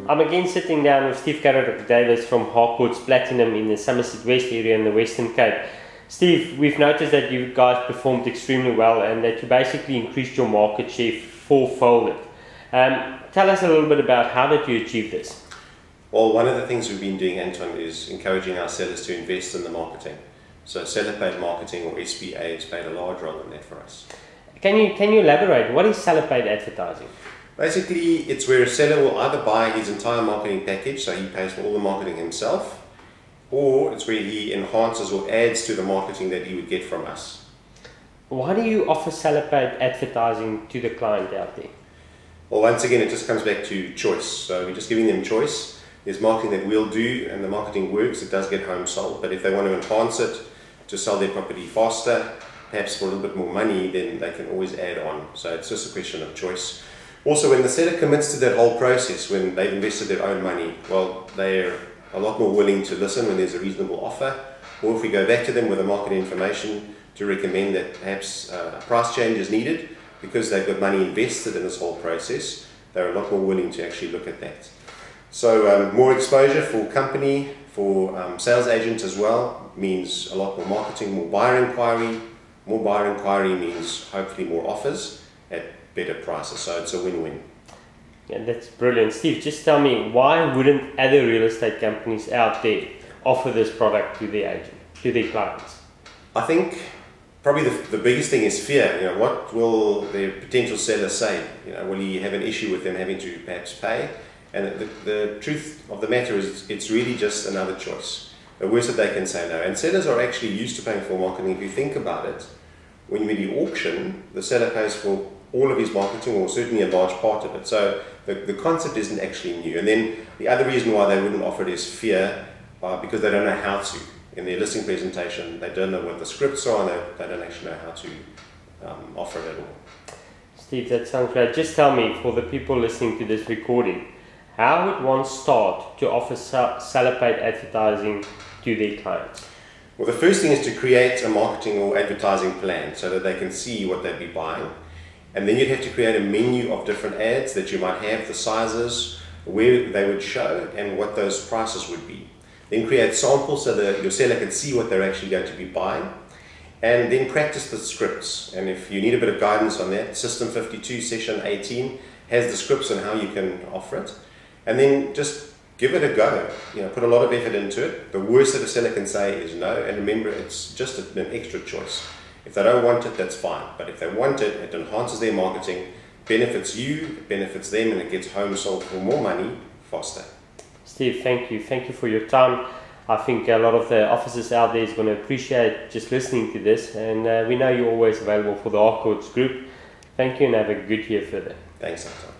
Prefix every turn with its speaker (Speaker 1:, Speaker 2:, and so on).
Speaker 1: I'm again sitting down with Steve Davis from Harcourts Platinum in the Somerset West area in the Western Cape. Steve, we've noticed that you guys performed extremely well and that you basically increased your market share fourfold. Tell us a little bit about how did you achieve this?
Speaker 2: Well, one of the things we've been doing, Anton, is encouraging our sellers to invest in the marketing. So seller-paid marketing, or SPA, has played a large role in that for us.
Speaker 1: Can you elaborate? What is seller-paid advertising?
Speaker 2: Basically, it's where a seller will either buy his entire marketing package, so he pays for all the marketing himself, or it's where he enhances or adds to the marketing that he would get from us.
Speaker 1: Why do you offer seller-paid advertising to the client out there?
Speaker 2: Well, once again, it just comes back to choice. So we're just giving them choice. There's marketing that we'll do, and the marketing works, it does get home sold, but if they want to enhance it to sell their property faster, perhaps for a little bit more money, then they can always add on. So it's just a question of choice. Also, when the seller commits to that whole process, when they've invested their own money, well, they're a lot more willing to listen when there's a reasonable offer, or if we go back to them with the market information to recommend that perhaps a price change is needed because they've got money invested in this whole process, they're a lot more willing to actually look at that. So more exposure for company, for sales agents as well, means a lot more marketing, more buyer inquiry. More buyer inquiry means hopefully more offers at better prices, so it's a win-win.
Speaker 1: Yeah, that's brilliant. Steve, just tell me, why wouldn't other real estate companies out there offer this product to their clients?
Speaker 2: I think probably the biggest thing is fear. What will their potential seller say? Will he have an issue with them having to perhaps pay? And the truth of the matter is, it's really just another choice. The worst that they can say no. And sellers are actually used to paying for marketing. If you think about it, when we do auction, the seller pays for all of his marketing, or certainly a large part of it. So the concept isn't actually new. And then the other reason why they wouldn't offer it is fear, because they don't know how to. In their listing presentation, they don't know what the scripts are, and they don't actually know how to offer it at all.
Speaker 1: Steve, that sounds great. Just tell me, for the people listening to this recording, how would one start to offer seller-paid advertising to their clients?
Speaker 2: Well, the first thing is to create a marketing or advertising plan so that they can see what they'd be buying. And then you'd have to create a menu of different ads that you might have, the sizes, where they would show, and what those prices would be. Then create samples so that your seller can see what they're actually going to be buying. And then practice the scripts. And if you need a bit of guidance on that, System 52, Session 18 has the scripts on how you can offer it. And then just give it a go. Put a lot of effort into it. The worst that a seller can say is no. And remember, it's just an extra choice. If they don't want it, that's fine. But if they want it, it enhances their marketing, benefits you, it benefits them, and it gets home sold for more money faster.
Speaker 1: Steve, thank you. Thank you for your time. I think a lot of the officers out there is going to appreciate just listening to this. And we know you're always available for the Harcourts group. Thank you, and have a good year further.
Speaker 2: Thanks, Anton.